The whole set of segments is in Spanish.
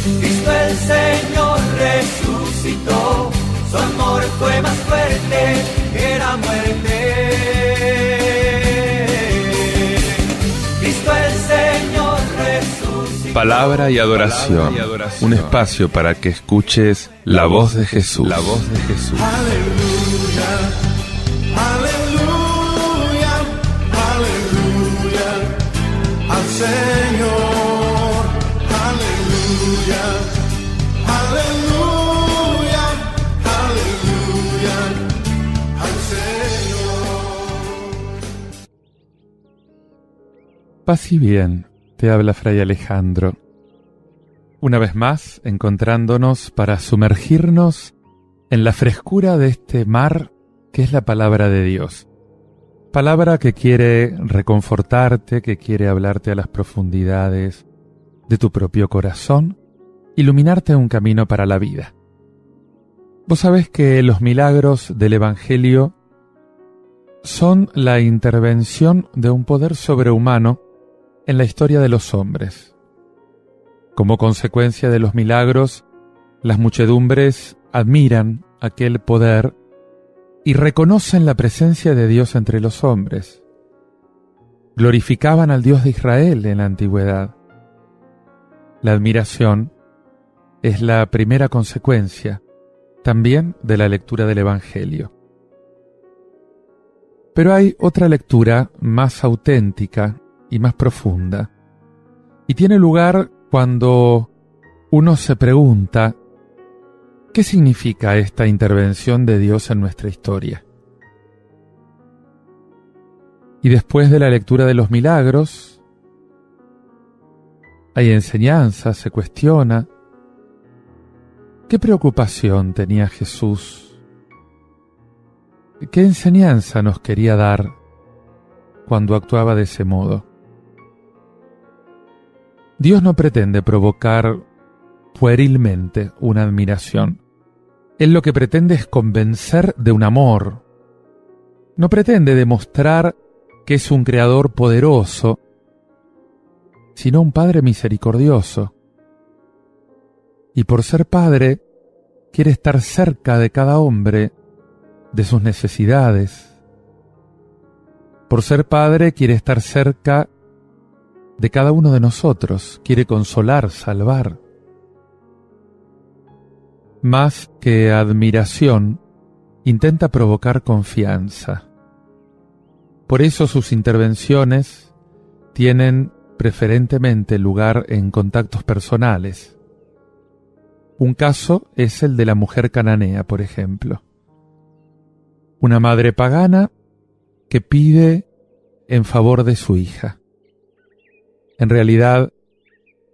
Cristo el Señor resucitó, su amor fue más fuerte que la muerte. Cristo el Señor resucitó. Palabra y adoración, un espacio para que escuches la voz de Jesús. La voz de Jesús. Aleluya, aleluya, aleluya al Señor. Aleluya, aleluya, aleluya al Señor. Paz y bien, te habla Fray Alejandro. Una vez más, encontrándonos para sumergirnos en la frescura de este mar que es la palabra de Dios. Palabra que quiere reconfortarte, que quiere hablarte a las profundidades de tu propio corazón, iluminarte un camino para la vida. Vos sabés que los milagros del Evangelio son la intervención de un poder sobrehumano en la historia de los hombres. Como consecuencia de los milagros, las muchedumbres admiran aquel poder y reconocen la presencia de Dios entre los hombres. Glorificaban al Dios de Israel en la antigüedad. La admiración es la primera consecuencia también de la lectura del Evangelio. Pero hay otra lectura más auténtica y más profunda, y tiene lugar cuando uno se pregunta ¿qué significa esta intervención de Dios en nuestra historia? Y después de la lectura de los milagros, hay enseñanza, se cuestiona ¿qué preocupación tenía Jesús? ¿Qué enseñanza nos quería dar cuando actuaba de ese modo? Dios no pretende provocar puerilmente una admiración. Él lo que pretende es convencer de un amor. No pretende demostrar que es un creador poderoso, sino un Padre misericordioso. Y por ser Padre, quiere estar cerca de cada hombre, de sus necesidades. Por ser Padre, quiere estar cerca de cada uno de nosotros, quiere consolar, salvar. Más que admiración, intenta provocar confianza. Por eso sus intervenciones tienen preferentemente lugar en contactos personales. Un caso es el de la mujer cananea, por ejemplo. Una madre pagana que pide en favor de su hija. En realidad,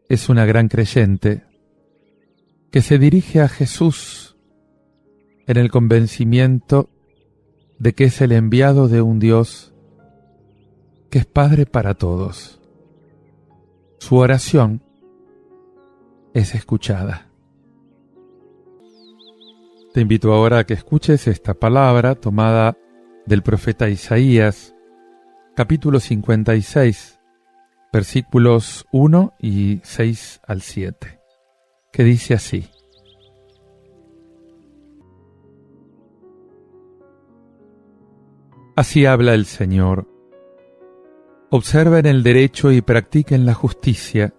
es una gran creyente que se dirige a Jesús en el convencimiento de que es el enviado de un Dios que es Padre para todos. Su oración es escuchada. Te invito ahora a que escuches esta palabra tomada del profeta Isaías, capítulo 56, versículos 1 y 6 al 7, que dice así: Así habla el Señor. Observen el derecho y practiquen la justicia,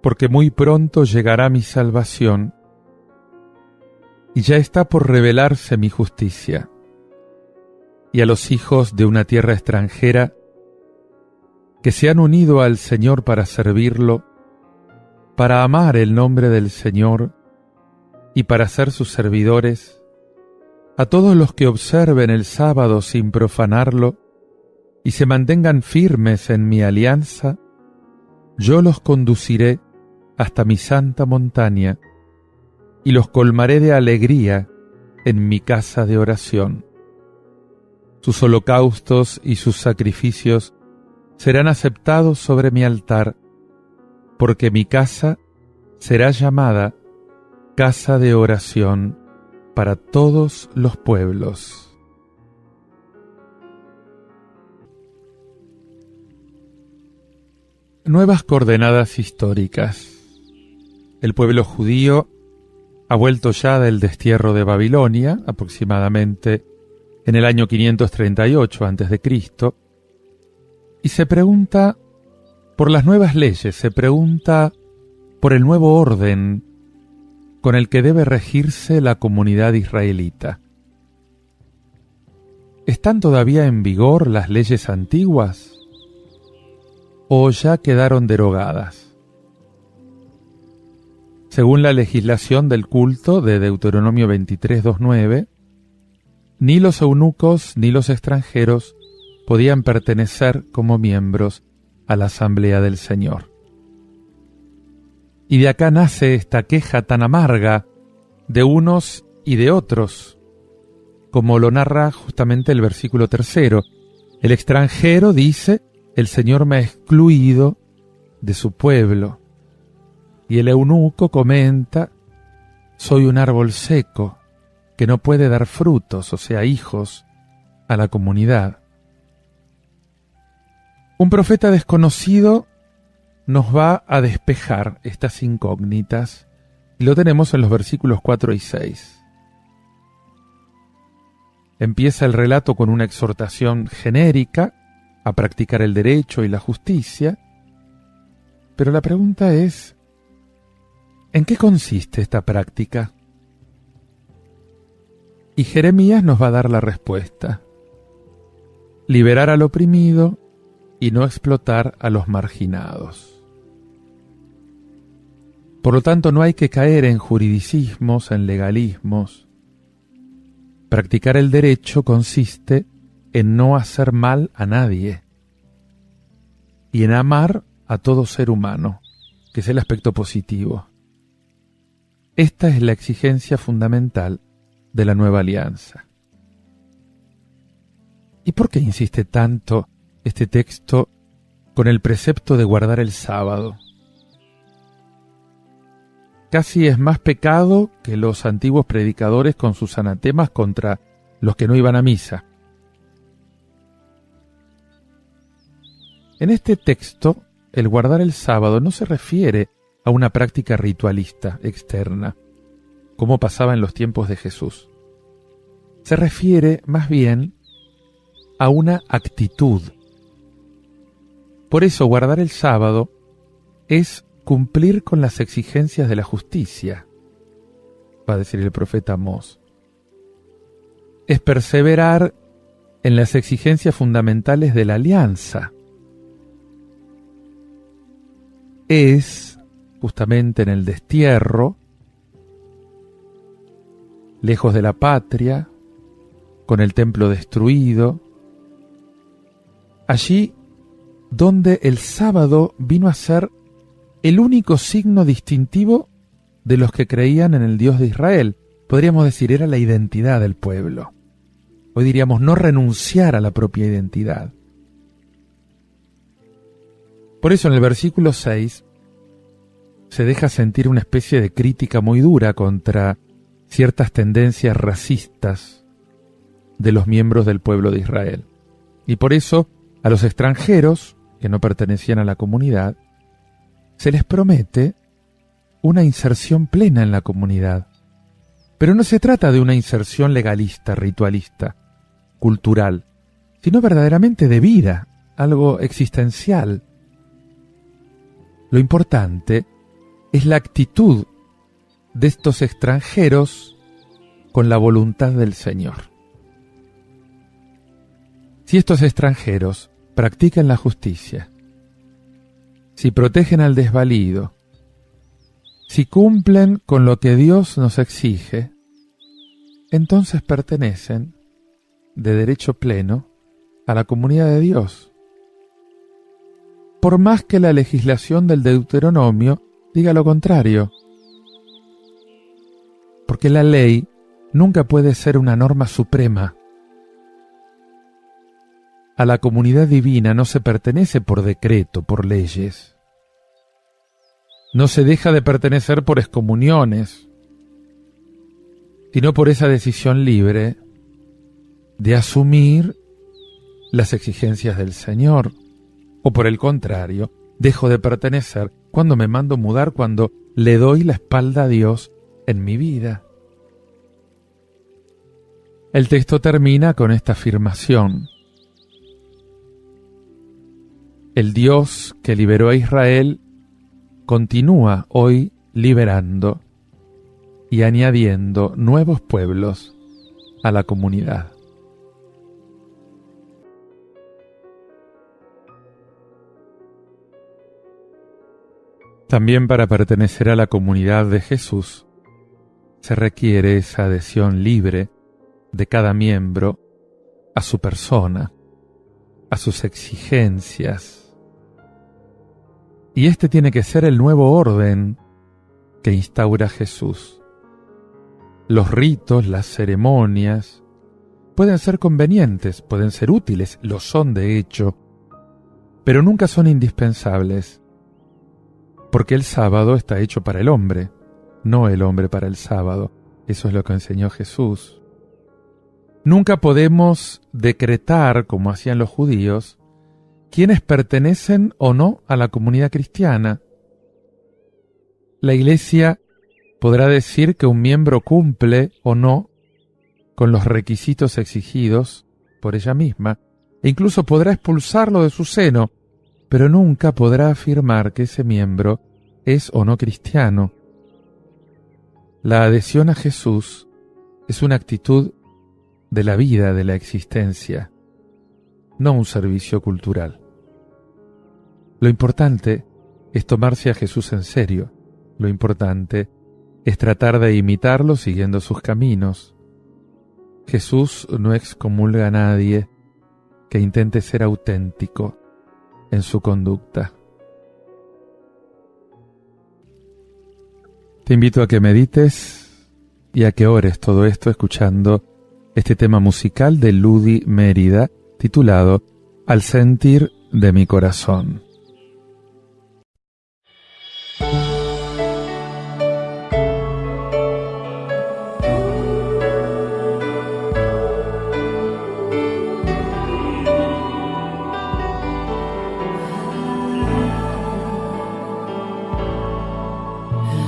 porque muy pronto llegará mi salvación, y ya está por revelarse mi justicia. Y a los hijos de una tierra extranjera, que se han unido al Señor para servirlo, para amar el nombre del Señor y para ser sus servidores, a todos los que observen el sábado sin profanarlo y se mantengan firmes en mi alianza, yo los conduciré hasta mi santa montaña y los colmaré de alegría en mi casa de oración. Sus holocaustos y sus sacrificios serán aceptados sobre mi altar, porque mi casa será llamada casa de oración para todos los pueblos. Nuevas coordenadas históricas. El pueblo judío ha vuelto ya del destierro de Babilonia, aproximadamente en el año 538 a.C., y se pregunta por las nuevas leyes, se pregunta por el nuevo orden con el que debe regirse la comunidad israelita. ¿Están todavía en vigor las leyes antiguas o ya quedaron derogadas? Según la legislación del culto de Deuteronomio 23:2-9, ni los eunucos ni los extranjeros podían pertenecer como miembros a la asamblea del Señor. Y de acá nace esta queja tan amarga de unos y de otros, como lo narra justamente el versículo 3. El extranjero dice: el Señor me ha excluido de su pueblo. Y el eunuco comenta: soy un árbol seco que no puede dar frutos, o sea, hijos, a la comunidad. Un profeta desconocido nos va a despejar estas incógnitas, y lo tenemos en los versículos 4 y 6. Empieza el relato con una exhortación genérica a practicar el derecho y la justicia, pero la pregunta es: ¿en qué consiste esta práctica? Y Jeremías nos va a dar la respuesta: liberar al oprimido y no explotar a los marginados. Por lo tanto, no hay que caer en juridicismos, en legalismos. Practicar el derecho consiste en no hacer mal a nadie y en amar a todo ser humano, que es el aspecto positivo. Esta es la exigencia fundamental de la nueva alianza. ¿Y por qué insiste tanto este texto con el precepto de guardar el sábado? Casi es más pecado que los antiguos predicadores con sus anatemas contra los que no iban a misa. En este texto, el guardar el sábado no se refiere a una práctica ritualista externa, como pasaba en los tiempos de Jesús. Se refiere más bien a una actitud. Por eso, guardar el sábado es cumplir con las exigencias de la justicia, va a decir el profeta Amós. Es perseverar en las exigencias fundamentales de la alianza. Es, justamente en el destierro, lejos de la patria, con el templo destruido, allí donde el sábado vino a ser el único signo distintivo de los que creían en el Dios de Israel. Podríamos decir, era la identidad del pueblo. Hoy diríamos no renunciar a la propia identidad. Por eso en el versículo 6 se deja sentir una especie de crítica muy dura contra ciertas tendencias racistas de los miembros del pueblo de Israel. Y por eso a los extranjeros que no pertenecían a la comunidad se les promete una inserción plena en la comunidad. Pero no se trata de una inserción legalista, ritualista, cultural, sino verdaderamente de vida, algo existencial. Lo importante es la actitud de estos extranjeros con la voluntad del Señor. Si estos extranjeros practican la justicia, si protegen al desvalido, si cumplen con lo que Dios nos exige, entonces pertenecen de derecho pleno a la comunidad de Dios. Por más que la legislación del Deuteronomio diga lo contrario, porque la ley nunca puede ser una norma suprema. A la comunidad divina no se pertenece por decreto, por leyes. No se deja de pertenecer por excomuniones, sino por esa decisión libre de asumir las exigencias del Señor, o por el contrario, dejo de pertenecer ¿Cuándo me mando mudar? Cuando le doy la espalda a Dios en mi vida. El texto termina con esta afirmación. El Dios que liberó a Israel continúa hoy liberando y añadiendo nuevos pueblos a la comunidad. También para pertenecer a la comunidad de Jesús se requiere esa adhesión libre de cada miembro a su persona, a sus exigencias. Y este tiene que ser el nuevo orden que instaura Jesús. Los ritos, las ceremonias, pueden ser convenientes, pueden ser útiles, lo son de hecho, pero nunca son indispensables. Porque el sábado está hecho para el hombre, no el hombre para el sábado. Eso es lo que enseñó Jesús. Nunca podemos decretar, como hacían los judíos, quiénes pertenecen o no a la comunidad cristiana. La Iglesia podrá decir que un miembro cumple o no con los requisitos exigidos por ella misma, e incluso podrá expulsarlo de su seno, pero nunca podrá afirmar que ese miembro es o no cristiano. La adhesión a Jesús es una actitud de la vida, de la existencia, no un servicio cultural. Lo importante es tomarse a Jesús en serio. Lo importante es tratar de imitarlo siguiendo sus caminos. Jesús no excomulga a nadie que intente ser auténtico en su conducta. Te invito a que medites y a que ores todo esto escuchando este tema musical de Ludi Mérida titulado Al sentir de mi corazón.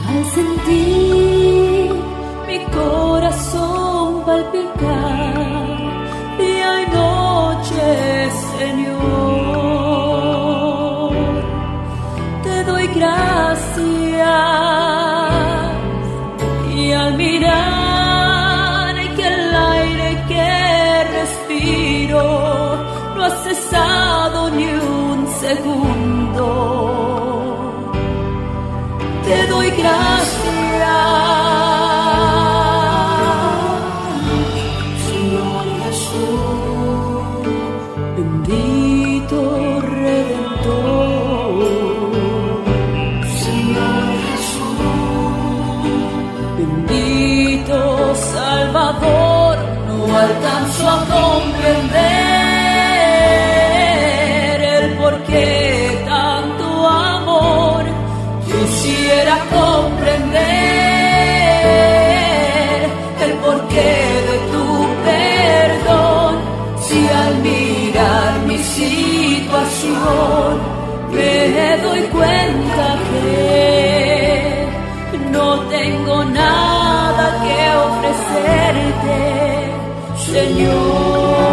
Al sentir mi corazón palpitar día y noche, Señor, te doy gracias. Y al mirar que el aire que respiro no ha cesado ni un segundo, te doy gracias, Señor Jesús, bendito Redentor, Señor Jesús, bendito Salvador. No alcanzo a comprender el porqué tanto amor. Quisiera comprender el porqué de tu perdón. Si al mirar mi situación me doy cuenta que no tengo nada que ofrecerte, Señor.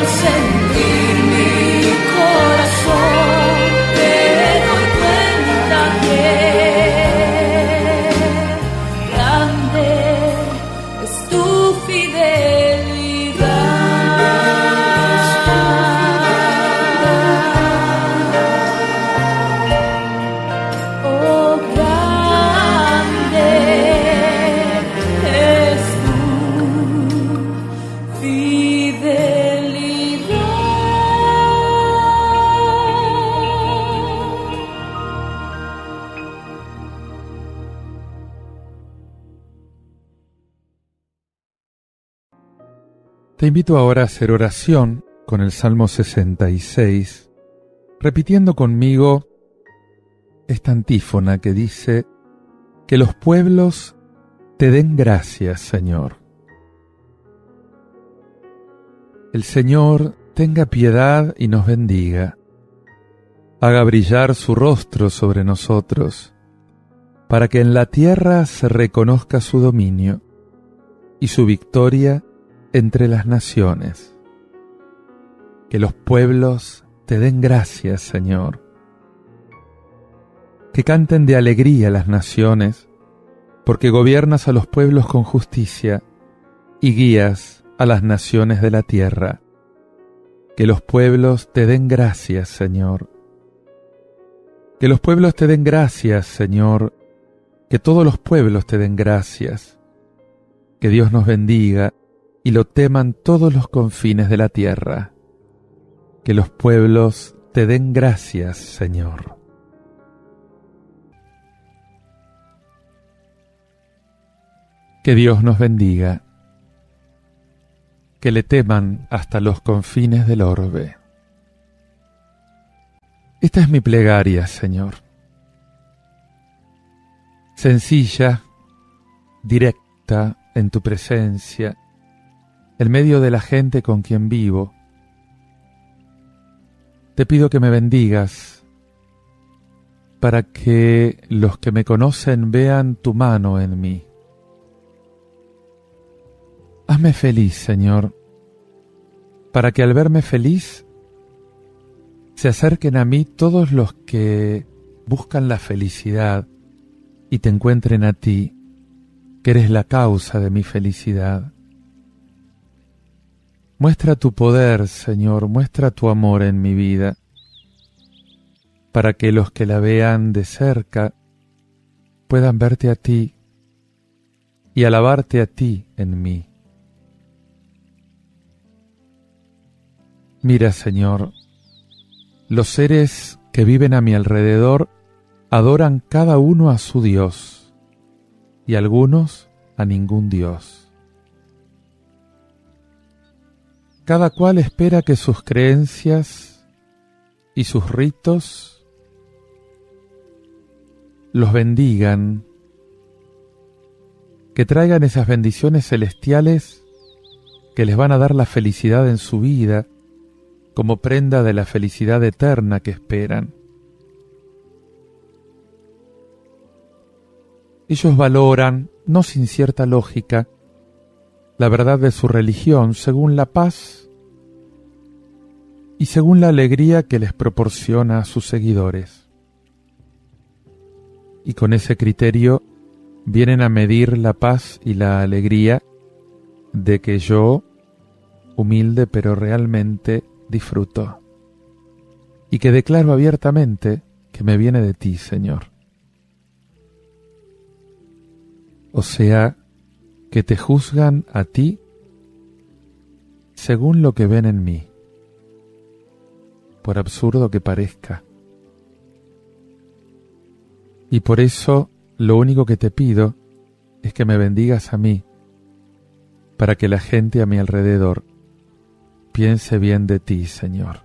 al sentir mi corazón me doy cuenta que grande es tu fidelidad. Oh, grande es tu fidelidad. Te invito ahora a hacer oración con el Salmo 66, repitiendo conmigo esta antífona que dice: que los pueblos te den gracias, Señor. El Señor tenga piedad y nos bendiga, haga brillar su rostro sobre nosotros, para que en la tierra se reconozca su dominio y su victoria entre las naciones. Que los pueblos te den gracias, Señor. Que canten de alegría las naciones, porque gobiernas a los pueblos con justicia y guías a las naciones de la tierra. Que los pueblos te den gracias, Señor. Que los pueblos te den gracias, Señor. Que todos los pueblos te den gracias. Que Dios nos bendiga y lo teman todos los confines de la tierra. Que los pueblos te den gracias, Señor. Que Dios nos bendiga, que le teman hasta los confines del orbe. Esta es mi plegaria, Señor. Sencilla, directa en tu presencia, en medio de la gente con quien vivo. Te pido que me bendigas para que los que me conocen vean tu mano en mí. Hazme feliz, Señor, para que al verme feliz se acerquen a mí todos los que buscan la felicidad y te encuentren a ti, que eres la causa de mi felicidad. Muestra tu poder, Señor, muestra tu amor en mi vida, para que los que la vean de cerca puedan verte a ti y alabarte a ti en mí. Mira, Señor, los seres que viven a mi alrededor adoran cada uno a su Dios y algunos a ningún Dios. Cada cual espera que sus creencias y sus ritos los bendigan, que traigan esas bendiciones celestiales que les van a dar la felicidad en su vida, como prenda de la felicidad eterna que esperan. Ellos valoran, no sin cierta lógica, la verdad de su religión según la paz y según la alegría que les proporciona a sus seguidores. Y con ese criterio vienen a medir la paz y la alegría de que yo, humilde pero realmente, disfruto, y que declaro abiertamente que me viene de ti, Señor. O sea, que te juzgan a ti según lo que ven en mí, por absurdo que parezca. Y por eso lo único que te pido es que me bendigas a mí, para que la gente a mi alrededor piense bien de ti, Señor.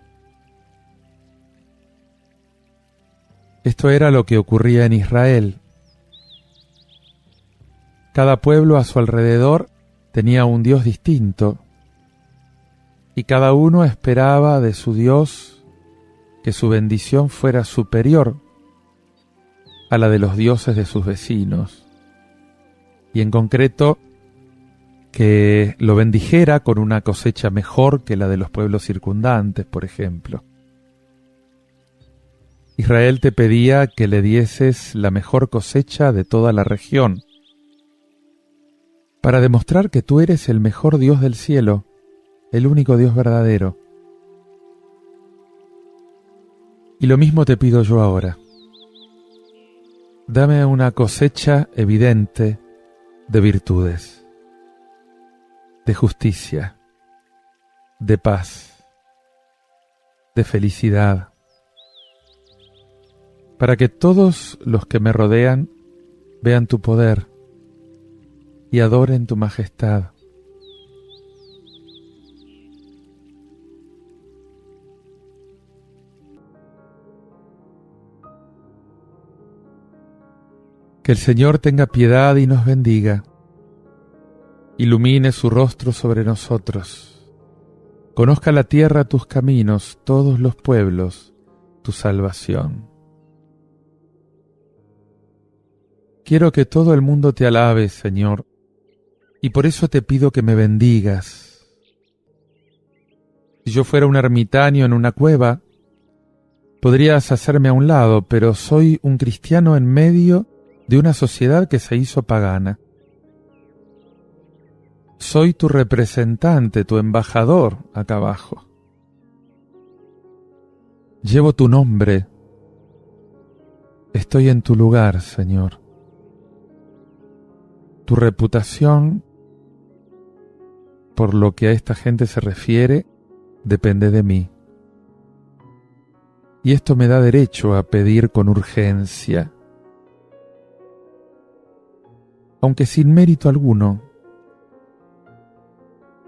Esto era lo que ocurría en Israel. Cada pueblo a su alrededor tenía un Dios distinto, y cada uno esperaba de su Dios que su bendición fuera superior a la de los dioses de sus vecinos, y en concreto, que lo bendijera con una cosecha mejor que la de los pueblos circundantes, por ejemplo. Israel te pedía que le dieses la mejor cosecha de toda la región, para demostrar que tú eres el mejor Dios del cielo, el único Dios verdadero. Y lo mismo te pido yo ahora. Dame una cosecha evidente de virtudes, de justicia, de paz, de felicidad, para que todos los que me rodean vean tu poder y adoren tu majestad. Que el Señor tenga piedad y nos bendiga, ilumine su rostro sobre nosotros, conozca la tierra tus caminos, todos los pueblos tu salvación. Quiero que todo el mundo te alabe, Señor, y por eso te pido que me bendigas. Si yo fuera un ermitaño en una cueva, podrías hacerme a un lado, pero soy un cristiano en medio de una sociedad que se hizo pagana. Soy tu representante, tu embajador acá abajo. Llevo tu nombre. Estoy en tu lugar, Señor. Tu reputación, por lo que a esta gente se refiere, depende de mí. Y esto me da derecho a pedir con urgencia, aunque sin mérito alguno,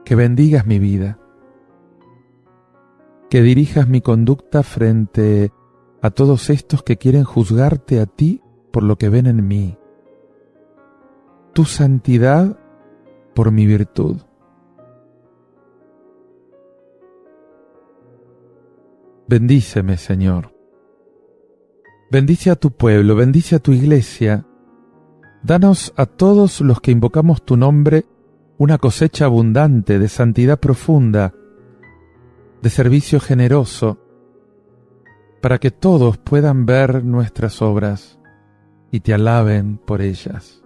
que bendigas mi vida, que dirijas mi conducta frente a todos estos que quieren juzgarte a ti por lo que ven en mí, tu santidad por mi virtud. Bendíceme, Señor. Bendice a tu pueblo, bendice a tu iglesia. Danos a todos los que invocamos tu nombre una cosecha abundante de santidad profunda, de servicio generoso, para que todos puedan ver nuestras obras y te alaben por ellas.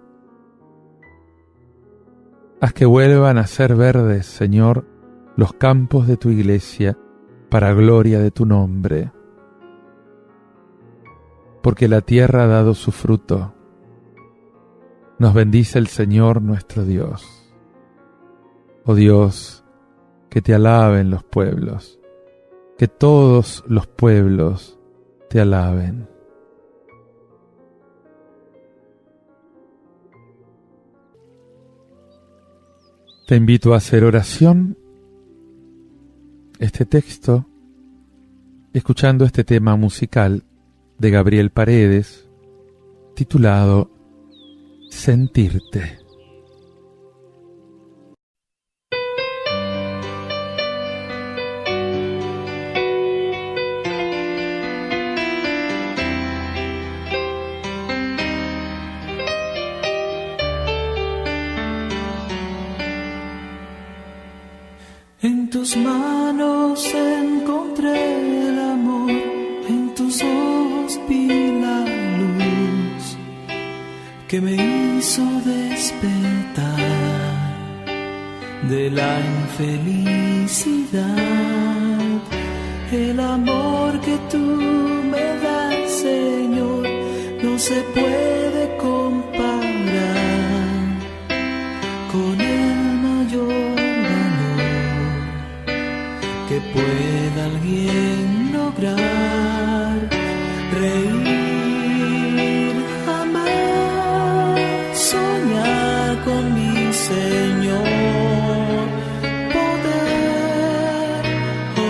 Haz que vuelvan a ser verdes, Señor, los campos de tu iglesia, para gloria de tu nombre. Porque la tierra ha dado su fruto. Nos bendice el Señor nuestro Dios. Oh Dios, que te alaben los pueblos, que todos los pueblos te alaben. Te invito a hacer oración, este texto, escuchando este tema musical de Gabriel Paredes, titulado Sentirte. En tus manos encontré el amor, en tus ojos vi la luz que me hizo despertar de la infelicidad. El amor que tú me das, Señor, no se puede comparar con el mayor que pueda alguien lograr. Reír, amar, soñar con mi Señor, poder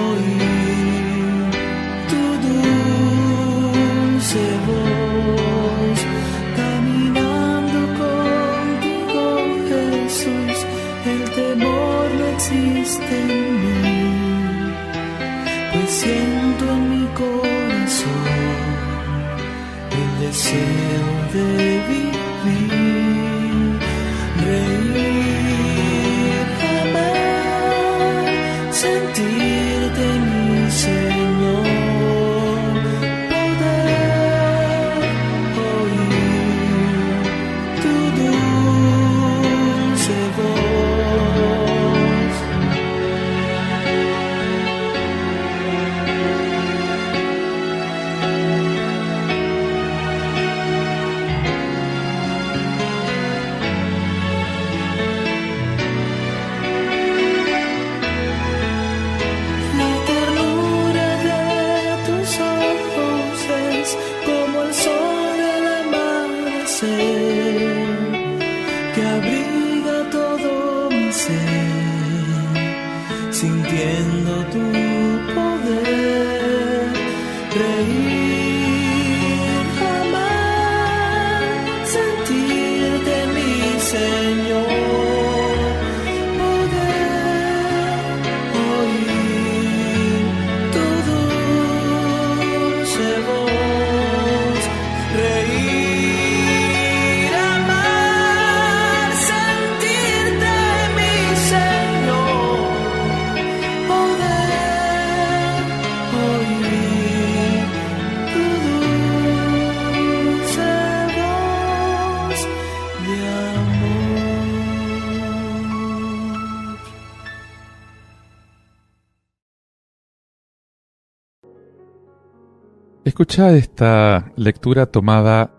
oír tu dulce voz, caminando contigo, Jesús. El temor no existe en mí, pues siento en mi corazón el deseo de vivir, reír, Escuchá esta lectura tomada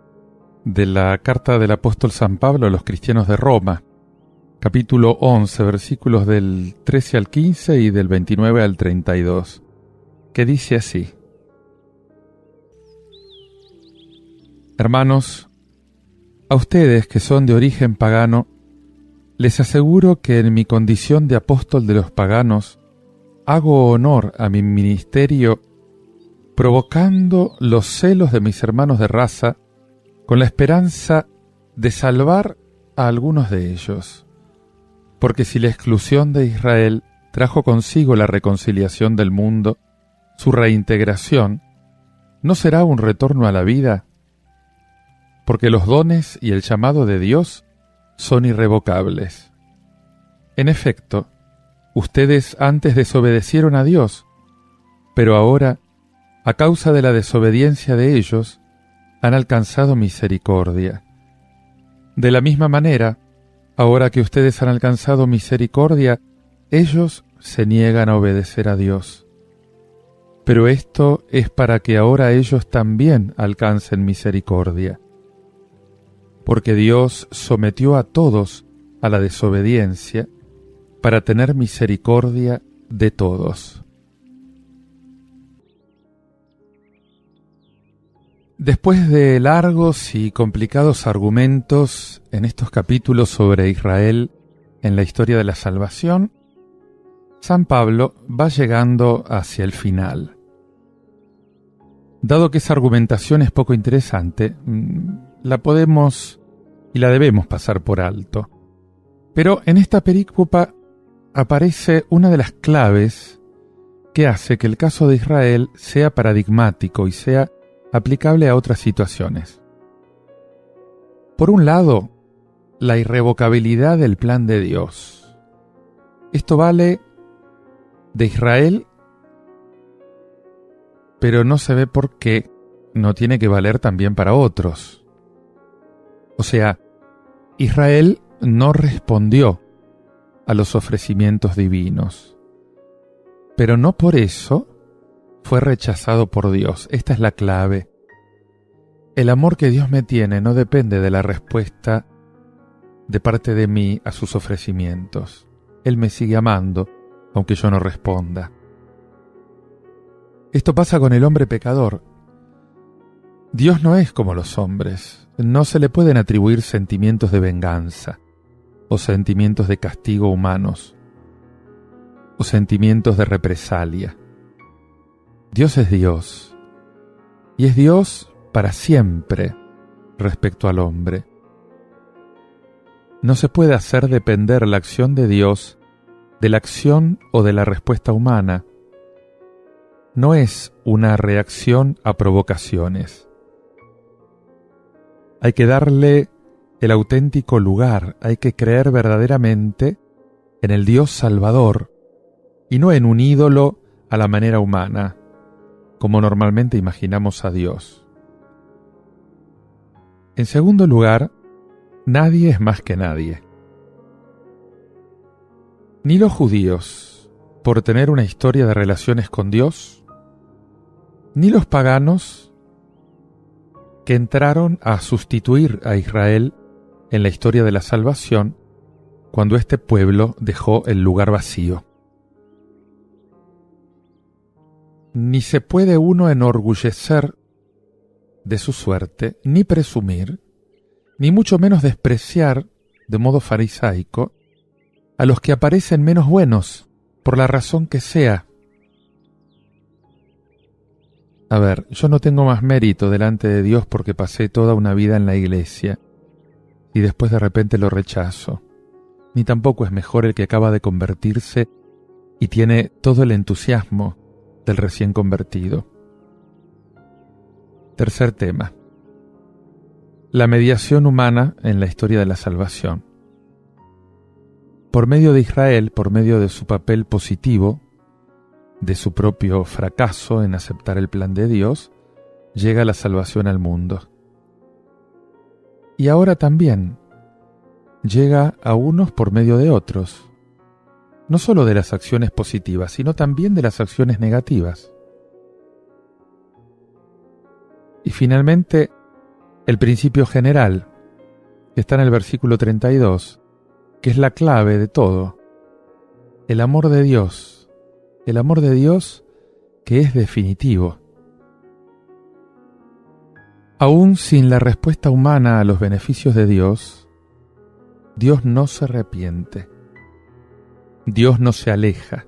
de la carta del apóstol San Pablo a los cristianos de Roma, capítulo 11, versículos del 13 al 15 y del 29 al 32, que dice así: Hermanos, a ustedes que son de origen pagano, les aseguro que en mi condición de apóstol de los paganos, hago honor a mi ministerio provocando los celos de mis hermanos de raza con la esperanza de salvar a algunos de ellos. Porque si la exclusión de Israel trajo consigo la reconciliación del mundo, su reintegración, ¿no será un retorno a la vida? Porque los dones y el llamado de Dios son irrevocables. En efecto, ustedes antes desobedecieron a Dios, pero ahora, a causa de la desobediencia de ellos, han alcanzado misericordia. De la misma manera, ahora que ustedes han alcanzado misericordia, ellos se niegan a obedecer a Dios. Pero esto es para que ahora ellos también alcancen misericordia. Porque Dios sometió a todos a la desobediencia para tener misericordia de todos. Después de largos y complicados argumentos en estos capítulos sobre Israel en la historia de la salvación, San Pablo va llegando hacia el final. Dado que esa argumentación es poco interesante, la podemos y la debemos pasar por alto. Pero en esta perícopa aparece una de las claves que hace que el caso de Israel sea paradigmático y sea aplicable a otras situaciones. Por un lado, la irrevocabilidad del plan de Dios. Esto vale de Israel, pero no se ve por qué no tiene que valer también para otros. O sea, Israel no respondió a los ofrecimientos divinos, pero no por eso fue rechazado por Dios. Esta es la clave. El amor que Dios me tiene no depende de la respuesta de parte de mí a sus ofrecimientos. Él me sigue amando, aunque yo no responda. Esto pasa con el hombre pecador. Dios no es como los hombres. No se le pueden atribuir sentimientos de venganza, o sentimientos de castigo humanos, o sentimientos de represalia. Dios es Dios, y es Dios para siempre respecto al hombre. No se puede hacer depender la acción de Dios de la acción o de la respuesta humana. No es una reacción a provocaciones. Hay que darle el auténtico lugar, hay que creer verdaderamente en el Dios Salvador y no en un ídolo a la manera humana, como normalmente imaginamos a Dios. En segundo lugar, nadie es más que nadie. Ni los judíos, por tener una historia de relaciones con Dios, ni los paganos, que entraron a sustituir a Israel en la historia de la salvación cuando este pueblo dejó el lugar vacío. Ni se puede uno enorgullecer de su suerte, ni presumir, ni mucho menos despreciar, de modo farisaico, a los que aparecen menos buenos, por la razón que sea. A ver, yo no tengo más mérito delante de Dios porque pasé toda una vida en la iglesia y después de repente lo rechazo. Ni tampoco es mejor el que acaba de convertirse y tiene todo el entusiasmo del recién convertido. Tercer tema. La mediación humana en la historia de la salvación. Por medio de Israel, por medio de su papel positivo, de su propio fracaso en aceptar el plan de Dios, llega la salvación al mundo. Y ahora también llega a unos por medio de otros, no solo de las acciones positivas, sino también de las acciones negativas. Y finalmente, el principio general, que está en el versículo 32, que es la clave de todo. El amor de Dios que es definitivo. Aún sin la respuesta humana a los beneficios de Dios, Dios no se arrepiente. Dios no se aleja.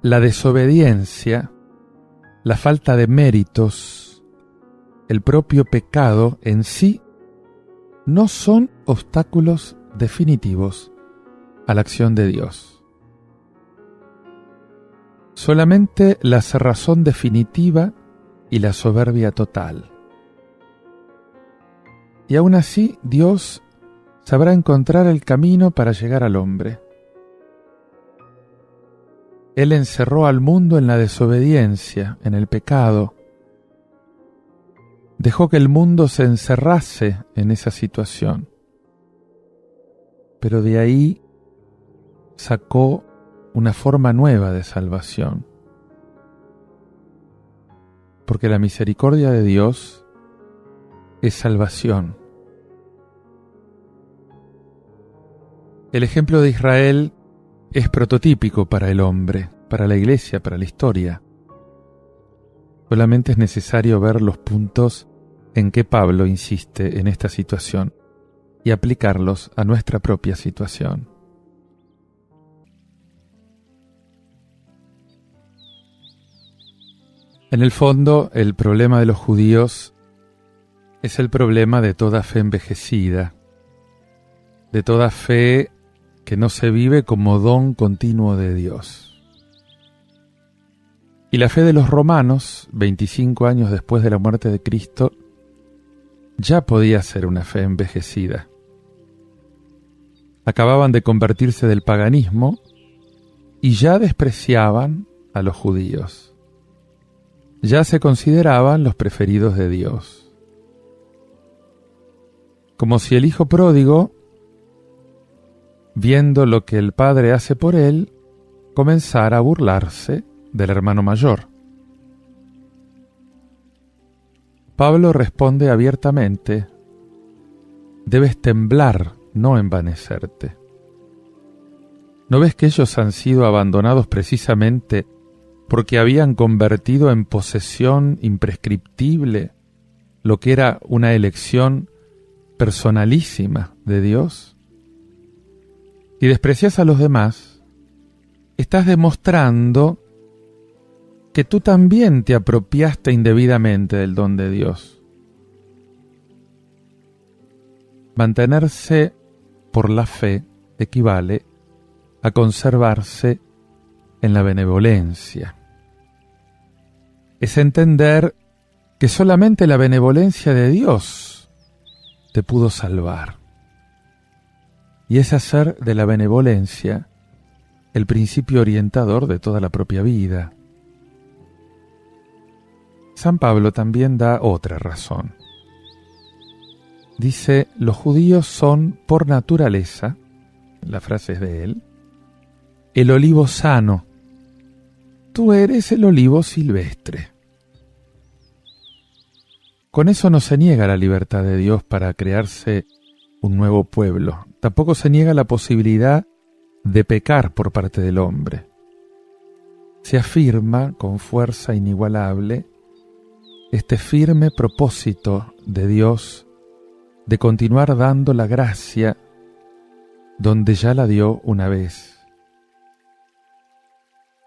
La desobediencia, la falta de méritos, el propio pecado en sí no son obstáculos definitivos a la acción de Dios. Solamente la cerrazón definitiva y la soberbia total. Y aún así, Dios sabrá encontrar el camino para llegar al hombre. Él encerró al mundo en la desobediencia, en el pecado. Dejó que el mundo se encerrase en esa situación. Pero de ahí sacó una forma nueva de salvación. Porque la misericordia de Dios es salvación. El ejemplo de Israel es prototípico para el hombre, para la iglesia, para la historia. Solamente es necesario ver los puntos en que Pablo insiste en esta situación y aplicarlos a nuestra propia situación. En el fondo, el problema de los judíos es el problema de toda fe envejecida, de toda fe que no se vive como don continuo de Dios. Y la fe de los romanos, 25 años después de la muerte de Cristo, ya podía ser una fe envejecida. Acababan de convertirse del paganismo y ya despreciaban a los judíos. Ya se consideraban los preferidos de Dios. Como si el hijo pródigo, viendo lo que el padre hace por él, comenzara a burlarse del hermano mayor. Pablo responde abiertamente: debes temblar, no envanecerte. ¿No ves que ellos han sido abandonados precisamente porque habían convertido en posesión imprescriptible lo que era una elección personalísima de Dios? Si desprecias a los demás, estás demostrando que tú también te apropiaste indebidamente del don de Dios. Mantenerse por la fe equivale a conservarse en la benevolencia. Es entender que solamente la benevolencia de Dios te pudo salvar. Y es hacer de la benevolencia el principio orientador de toda la propia vida. San Pablo también da otra razón. Dice: los judíos son por naturaleza, la frase es de él, el olivo sano. Tú eres el olivo silvestre. Con eso no se niega la libertad de Dios para crearse un nuevo pueblo. Tampoco se niega la posibilidad de pecar por parte del hombre. Se afirma con fuerza inigualable este firme propósito de Dios de continuar dando la gracia donde ya la dio una vez,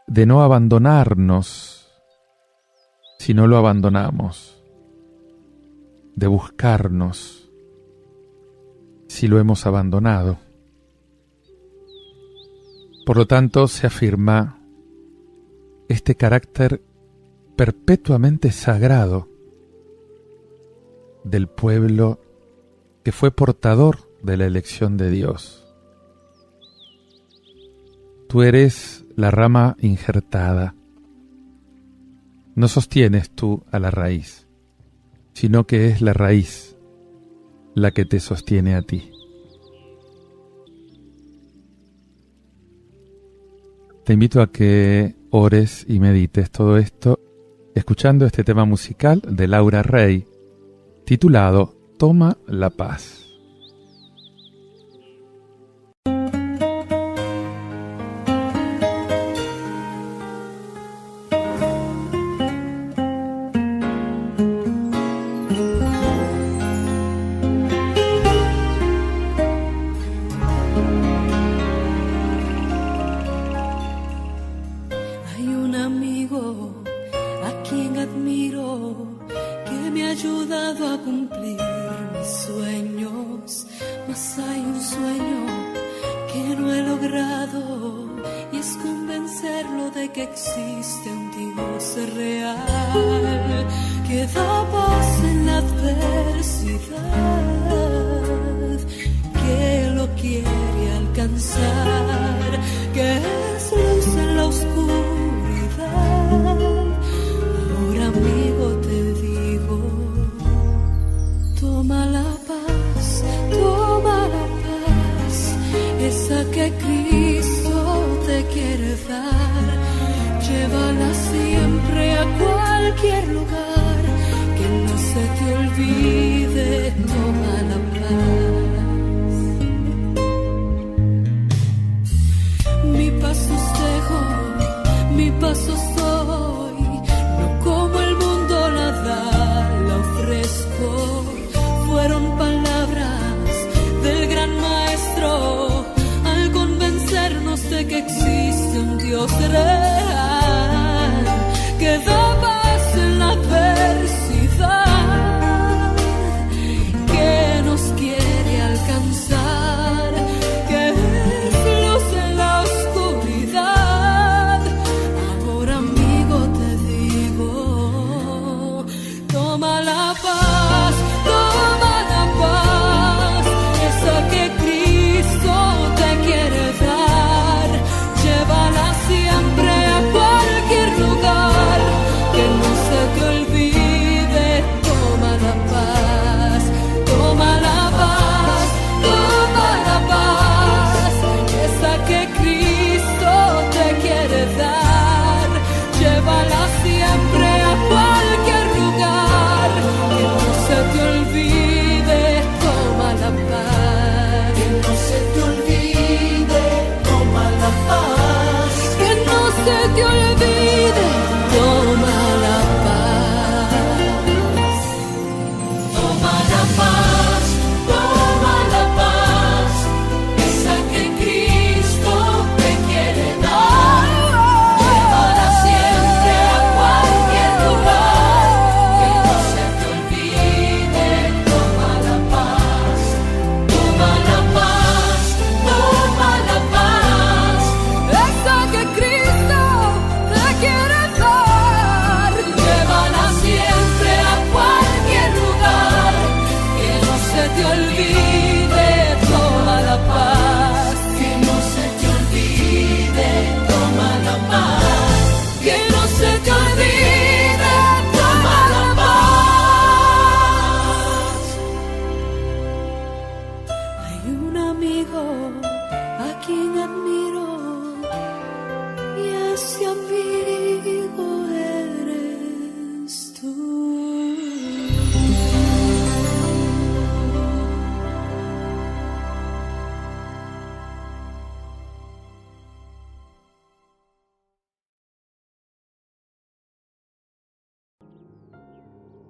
de no abandonarnos si no lo abandonamos, de buscarnos si lo hemos abandonado. Por lo tanto, se afirma este carácter perpetuamente sagrado del pueblo que fue portador de la elección de Dios. Tú eres la rama injertada. No sostienes tú a la raíz, sino que es la raíz la que te sostiene a ti. Te invito a que ores y medites todo esto escuchando este tema musical de Laura Rey, titulado Toma la paz.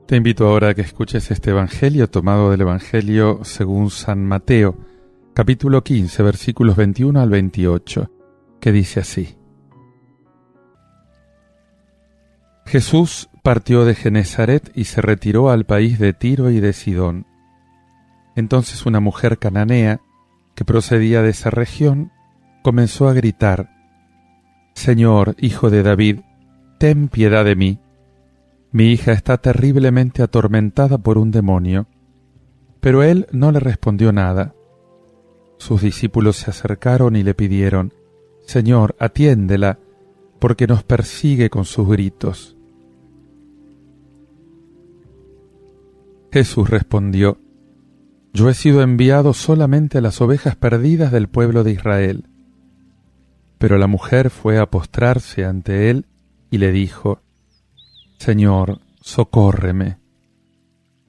Te invito ahora a que escuches este Evangelio tomado del Evangelio según San Mateo, capítulo 15, versículos 21 al 28, que dice así. Jesús partió de Genezaret y se retiró al país de Tiro y de Sidón. Entonces una mujer cananea, que procedía de esa región, comenzó a gritar: «Señor, Hijo de David, ten piedad de mí. Mi hija está terriblemente atormentada por un demonio». Pero él no le respondió nada. Sus discípulos se acercaron y le pidieron: «Señor, atiéndela, porque nos persigue con sus gritos». Jesús respondió: «Yo he sido enviado solamente a las ovejas perdidas del pueblo de Israel». Pero la mujer fue a postrarse ante él y le dijo: Señor, socórreme.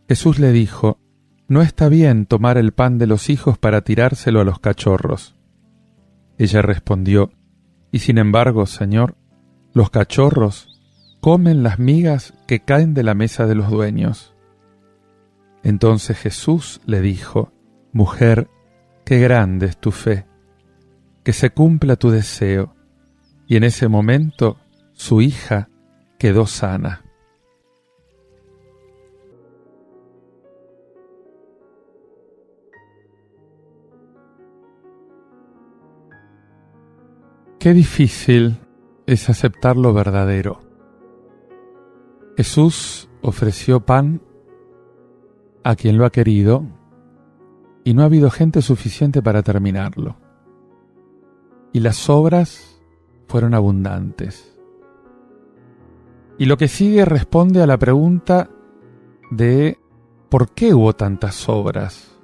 Jesús le dijo, no está bien tomar el pan de los hijos para tirárselo a los cachorros. Ella respondió, y sin embargo, Señor, los cachorros comen las migas que caen de la mesa de los dueños. Entonces Jesús le dijo, mujer, qué grande es tu fe, que se cumpla tu deseo. Y en ese momento su hija quedó sana. Qué difícil es aceptar lo verdadero. Jesús ofreció pan a quien lo ha querido y no ha habido gente suficiente para terminarlo. Y las sobras fueron abundantes. Y lo que sigue responde a la pregunta de ¿por qué hubo tantas sobras?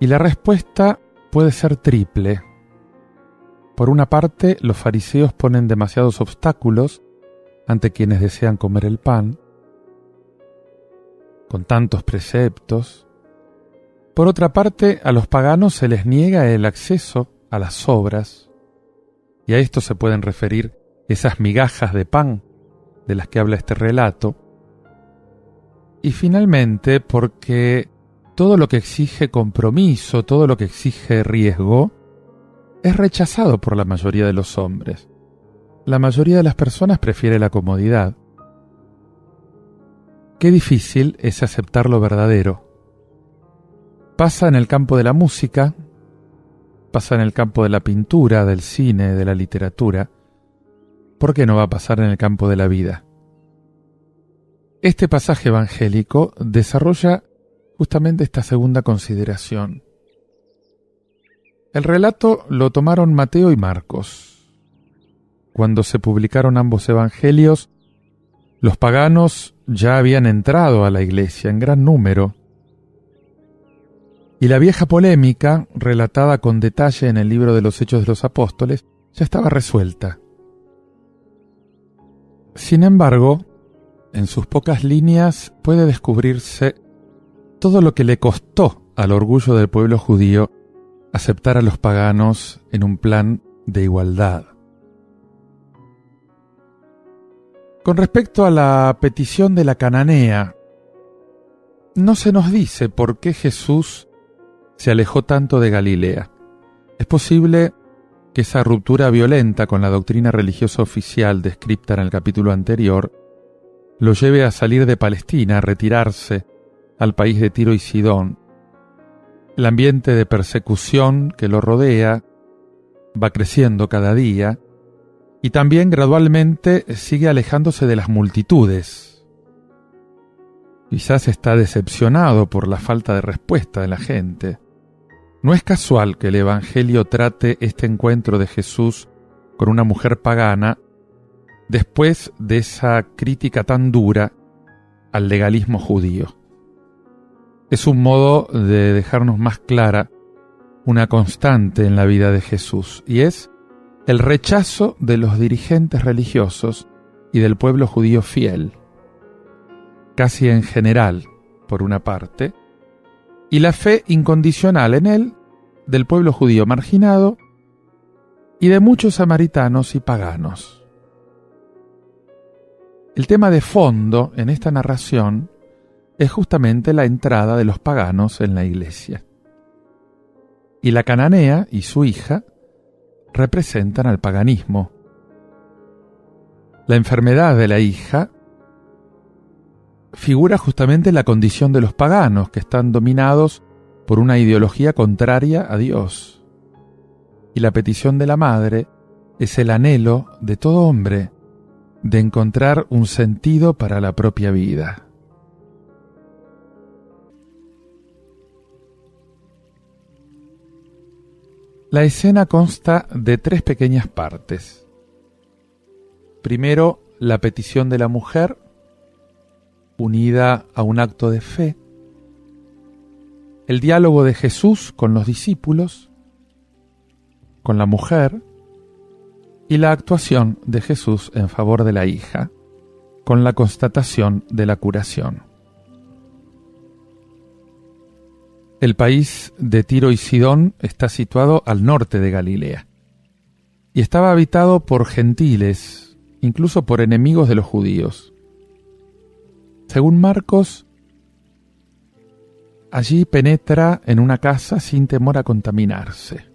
Y la respuesta puede ser triple. Por una parte, los fariseos ponen demasiados obstáculos ante quienes desean comer el pan, con tantos preceptos. Por otra parte, a los paganos se les niega el acceso a las sobras, y a esto se pueden referir esas migajas de pan de las que habla este relato. Y finalmente, porque todo lo que exige compromiso, todo lo que exige riesgo, es rechazado por la mayoría de los hombres. La mayoría de las personas prefiere la comodidad. Qué difícil es aceptar lo verdadero. Pasa en el campo de la música, pasa en el campo de la pintura, del cine, de la literatura. ¿Por qué no va a pasar en el campo de la vida? Este pasaje evangélico desarrolla justamente esta segunda consideración. El relato lo tomaron Mateo y Marcos. Cuando se publicaron ambos evangelios, los paganos ya habían entrado a la iglesia en gran número, y la vieja polémica, relatada con detalle en el libro de los Hechos de los Apóstoles, ya estaba resuelta. Sin embargo, en sus pocas líneas puede descubrirse todo lo que le costó al orgullo del pueblo judío aceptar a los paganos en un plan de igualdad. Con respecto a la petición de la cananea, no se nos dice por qué Jesús se alejó tanto de Galilea. Es posible que esa ruptura violenta con la doctrina religiosa oficial descrita en el capítulo anterior lo lleve a salir de Palestina, a retirarse al país de Tiro y Sidón. El ambiente de persecución que lo rodea va creciendo cada día y también gradualmente sigue alejándose de las multitudes. Quizás está decepcionado por la falta de respuesta de la gente. No es casual que el Evangelio trate este encuentro de Jesús con una mujer pagana después de esa crítica tan dura al legalismo judío. Es un modo de dejarnos más clara una constante en la vida de Jesús, y es el rechazo de los dirigentes religiosos y del pueblo judío fiel, casi en general, por una parte, y la fe incondicional en él del pueblo judío marginado y de muchos samaritanos y paganos. El tema de fondo en esta narración es justamente la entrada de los paganos en la iglesia. Y la cananea y su hija representan al paganismo. La enfermedad de la hija figura justamente la condición de los paganos, que están dominados por una ideología contraria a Dios. Y la petición de la madre es el anhelo de todo hombre de encontrar un sentido para la propia vida. La escena consta de 3 pequeñas partes. Primero, la petición de la mujer, unida a un acto de fe. El diálogo de Jesús con los discípulos, con la mujer, y la actuación de Jesús en favor de la hija, con la constatación de la curación. El país de Tiro y Sidón está situado al norte de Galilea y estaba habitado por gentiles, incluso por enemigos de los judíos. Según Marcos, allí penetra en una casa sin temor a contaminarse.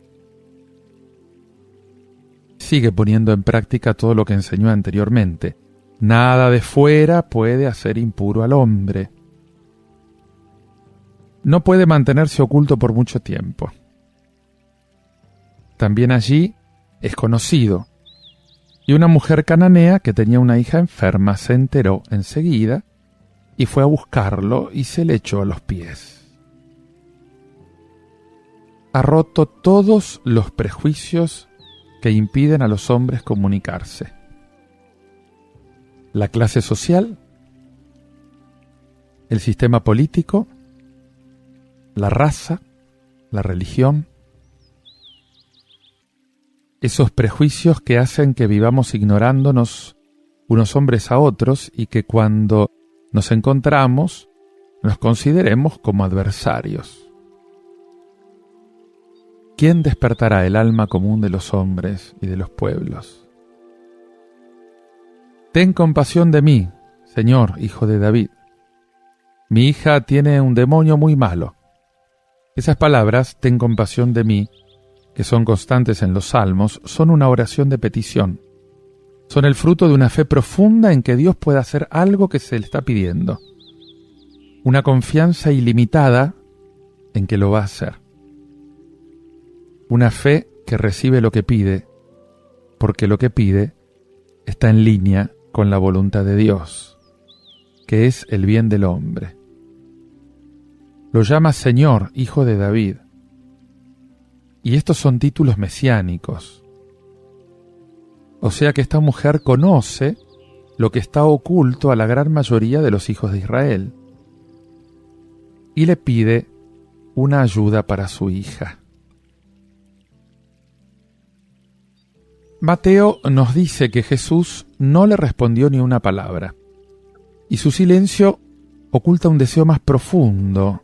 Sigue poniendo en práctica todo lo que enseñó anteriormente. Nada de fuera puede hacer impuro al hombre. No puede mantenerse oculto por mucho tiempo. También allí es conocido. Y una mujer cananea que tenía una hija enferma se enteró enseguida y fue a buscarlo y se le echó a los pies. Ha roto todos los prejuicios que impiden a los hombres comunicarse. La clase social, el sistema político, la raza, la religión, esos prejuicios que hacen que vivamos ignorándonos unos hombres a otros y que cuando nos encontramos nos consideremos como adversarios. ¿Quién despertará el alma común de los hombres y de los pueblos? Ten compasión de mí, Señor, hijo de David. Mi hija tiene un demonio muy malo. Esas palabras, ten compasión de mí, que son constantes en los salmos, son una oración de petición. Son el fruto de una fe profunda en que Dios puede hacer algo que se le está pidiendo. Una confianza ilimitada en que lo va a hacer. Una fe que recibe lo que pide, porque lo que pide está en línea con la voluntad de Dios, que es el bien del hombre. Lo llama Señor, hijo de David. Y estos son títulos mesiánicos. O sea que esta mujer conoce lo que está oculto a la gran mayoría de los hijos de Israel. Y le pide una ayuda para su hija. Mateo nos dice que Jesús no le respondió ni una palabra, y su silencio oculta un deseo más profundo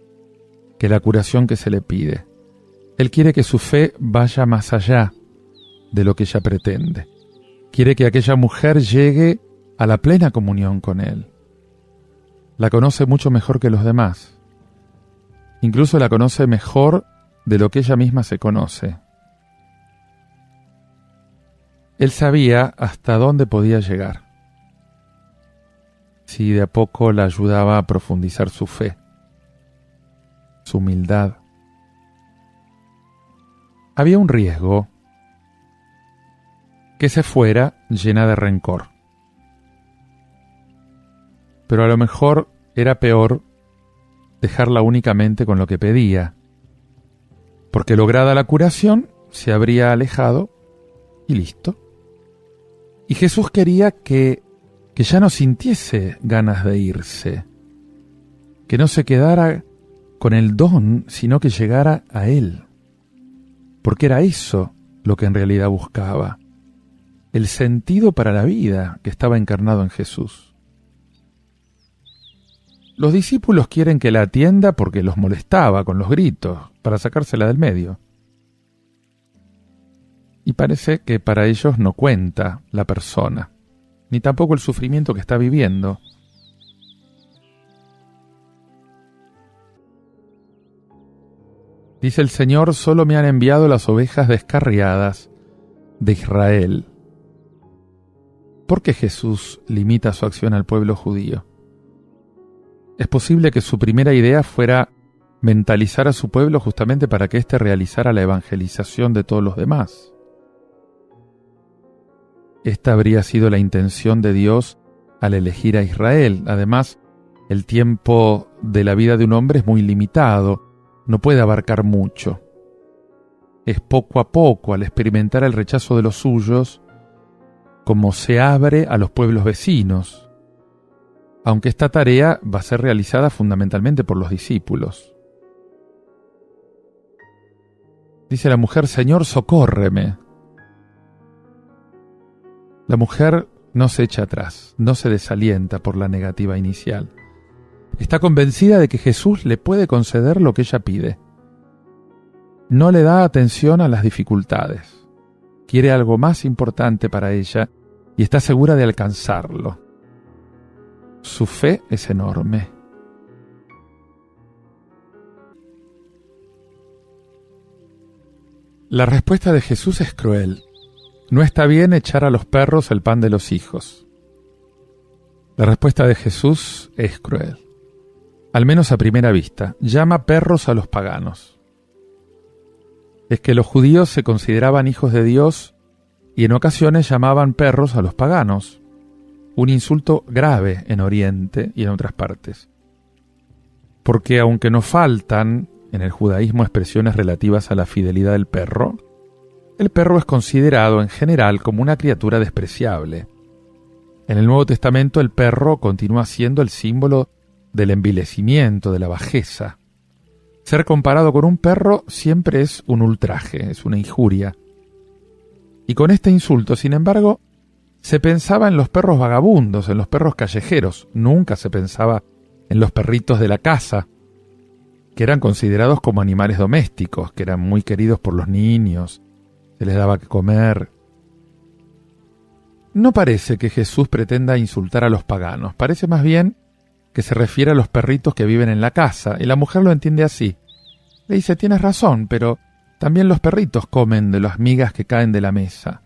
que la curación que se le pide. Él quiere que su fe vaya más allá de lo que ella pretende. Quiere que aquella mujer llegue a la plena comunión con Él. La conoce mucho mejor que los demás. Incluso la conoce mejor de lo que ella misma se conoce. Él sabía hasta dónde podía llegar, si de a poco la ayudaba a profundizar su fe, su humildad. Había un riesgo, que se fuera llena de rencor. Pero a lo mejor era peor dejarla únicamente con lo que pedía, porque lograda la curación, se habría alejado y listo. Y Jesús quería que ya no sintiese ganas de irse, que no se quedara con el don, sino que llegara a Él, porque era eso lo que en realidad buscaba, el sentido para la vida que estaba encarnado en Jesús. Los discípulos quieren que la atienda porque los molestaba con los gritos, para sacársela del medio. Y parece que para ellos no cuenta la persona, ni tampoco el sufrimiento que está viviendo. Dice el Señor, solo me han enviado las ovejas descarriadas de Israel. ¿Por qué Jesús limita su acción al pueblo judío? Es posible que su primera idea fuera mentalizar a su pueblo justamente para que éste realizara la evangelización de todos los demás. Esta habría sido la intención de Dios al elegir a Israel. Además, el tiempo de la vida de un hombre es muy limitado, no puede abarcar mucho. Es poco a poco, al experimentar el rechazo de los suyos, como se abre a los pueblos vecinos, aunque esta tarea va a ser realizada fundamentalmente por los discípulos. Dice la mujer, Señor, socórreme. La mujer no se echa atrás, no se desalienta por la negativa inicial. Está convencida de que Jesús le puede conceder lo que ella pide. No le da atención a las dificultades. Quiere algo más importante para ella y está segura de alcanzarlo. Su fe es enorme. La respuesta de Jesús es cruel. No está bien echar a los perros el pan de los hijos. La respuesta de Jesús es cruel. Al menos a primera vista, llama perros a los paganos. Es que los judíos se consideraban hijos de Dios y en ocasiones llamaban perros a los paganos, un insulto grave en Oriente y en otras partes. Porque aunque no faltan en el judaísmo expresiones relativas a la fidelidad del perro, el perro es considerado en general como una criatura despreciable. En el Nuevo Testamento el perro continúa siendo el símbolo del envilecimiento, de la bajeza. Ser comparado con un perro siempre es un ultraje, es una injuria. Y con este insulto, sin embargo, se pensaba en los perros vagabundos, en los perros callejeros. Nunca se pensaba en los perritos de la casa, que eran considerados como animales domésticos, que eran muy queridos por los niños, se les daba que comer. No parece que Jesús pretenda insultar a los paganos, parece más bien que se refiere a los perritos que viven en la casa, y la mujer lo entiende así. Le dice, tienes razón, pero también los perritos comen de las migas que caen de la mesa.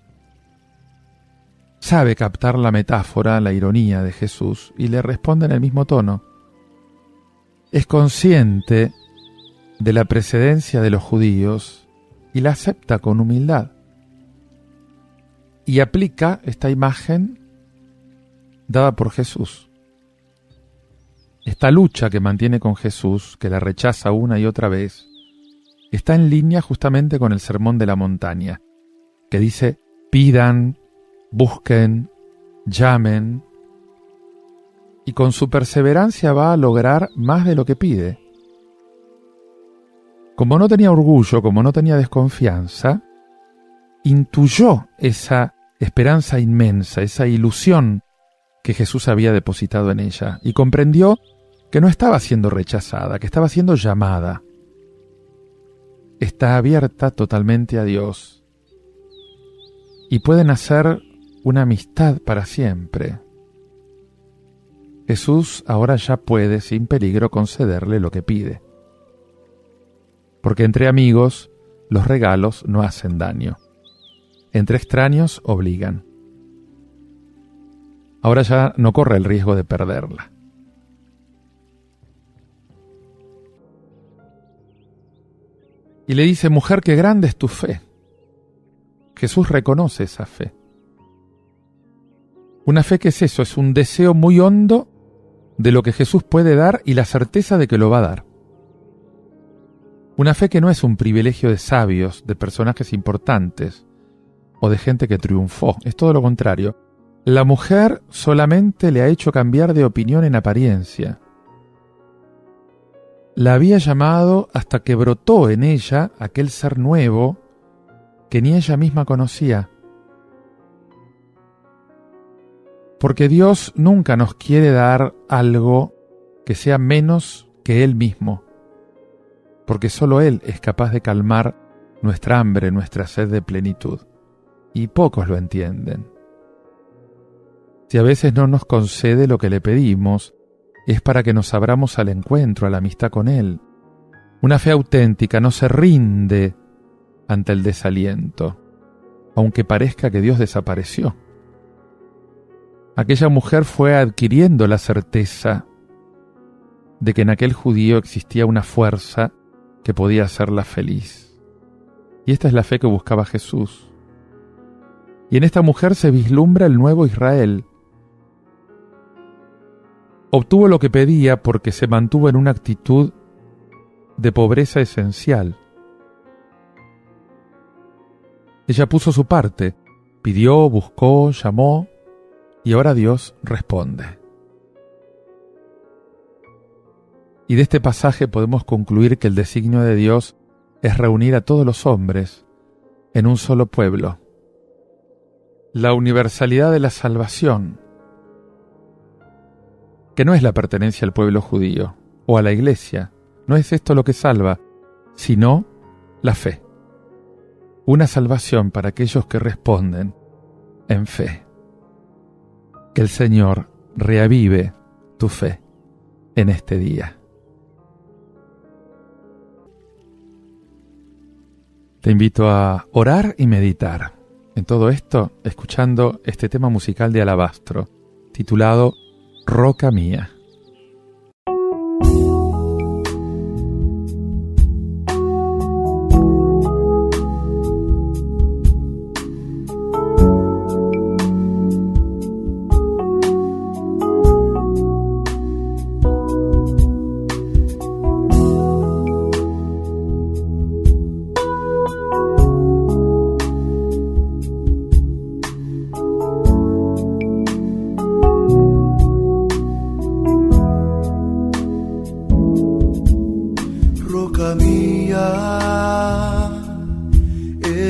Sabe captar la metáfora, la ironía de Jesús, y le responde en el mismo tono. Es consciente de la precedencia de los judíos y la acepta con humildad. Y aplica esta imagen dada por Jesús. Esta lucha que mantiene con Jesús, que la rechaza una y otra vez, está en línea justamente con el Sermón de la Montaña, que dice, pidan, busquen, llamen, y con su perseverancia va a lograr más de lo que pide. Como no tenía orgullo, como no tenía desconfianza, intuyó esa esperanza inmensa, esa ilusión que Jesús había depositado en ella, y comprendió que no estaba siendo rechazada, que estaba siendo llamada. Está abierta totalmente a Dios y pueden hacer una amistad para siempre. Jesús ahora ya puede sin peligro concederle lo que pide, porque entre amigos los regalos no hacen daño, entre extraños obligan. Ahora ya no corre el riesgo de perderla. Y le dice, mujer, qué grande es tu fe. Jesús reconoce esa fe. Una fe que es eso, es un deseo muy hondo de lo que Jesús puede dar y la certeza de que lo va a dar. Una fe que no es un privilegio de sabios, de personajes importantes o de gente que triunfó, es todo lo contrario. La mujer solamente le ha hecho cambiar de opinión en apariencia. La había llamado hasta que brotó en ella aquel ser nuevo que ni ella misma conocía. Porque Dios nunca nos quiere dar algo que sea menos que Él mismo, porque solo Él es capaz de calmar nuestra hambre, nuestra sed de plenitud, y pocos lo entienden. Si a veces no nos concede lo que le pedimos, es para que nos abramos al encuentro, a la amistad con Él. Una fe auténtica no se rinde ante el desaliento, aunque parezca que Dios desapareció. Aquella mujer fue adquiriendo la certeza de que en aquel judío existía una fuerza que podía hacerla feliz. Y esta es la fe que buscaba Jesús. Y en esta mujer se vislumbra el nuevo Israel. Obtuvo lo que pedía porque se mantuvo en una actitud de pobreza esencial. Ella puso su parte, pidió, buscó, llamó, y ahora Dios responde. Y de este pasaje podemos concluir que el designio de Dios es reunir a todos los hombres en un solo pueblo. la universalidad de la salvación, que no es la pertenencia al pueblo judío o a la iglesia, no es esto lo que salva, sino la fe. Una salvación para aquellos que responden en fe. Que el Señor reavive tu fe en este día. Te invito a orar y meditar en todo esto, escuchando este tema musical de Alabastro, titulado Roca Mía.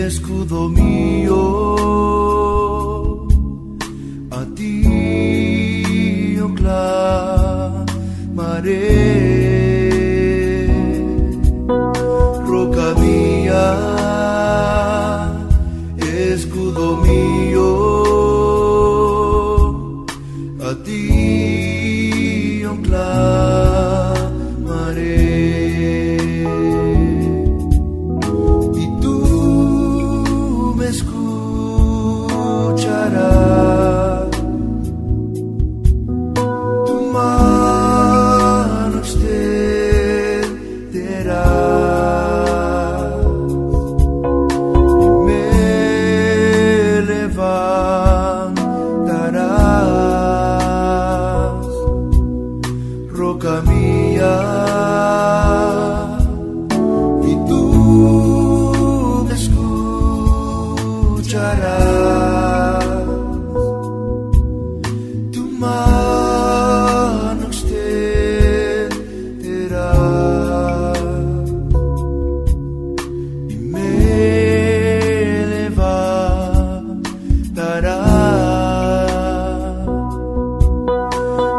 Escudo mío, a ti yo clamaré. Roca mía, escudo mío, a ti yo clamaré. Tu mano extenderás y me levantarás, roca mía, y tú me escucharás. Mano extenderás y me levantarás,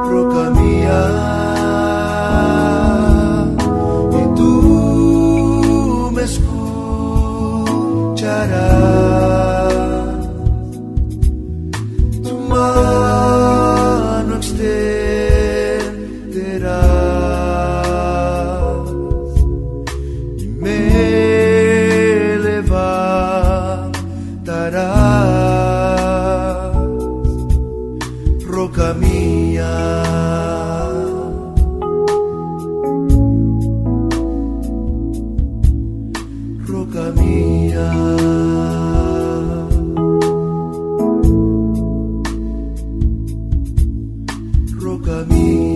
roca mía, y tú me escucharás. Tu mano extenderás y me levantarás, roca mía. Roca mía. Roca mía.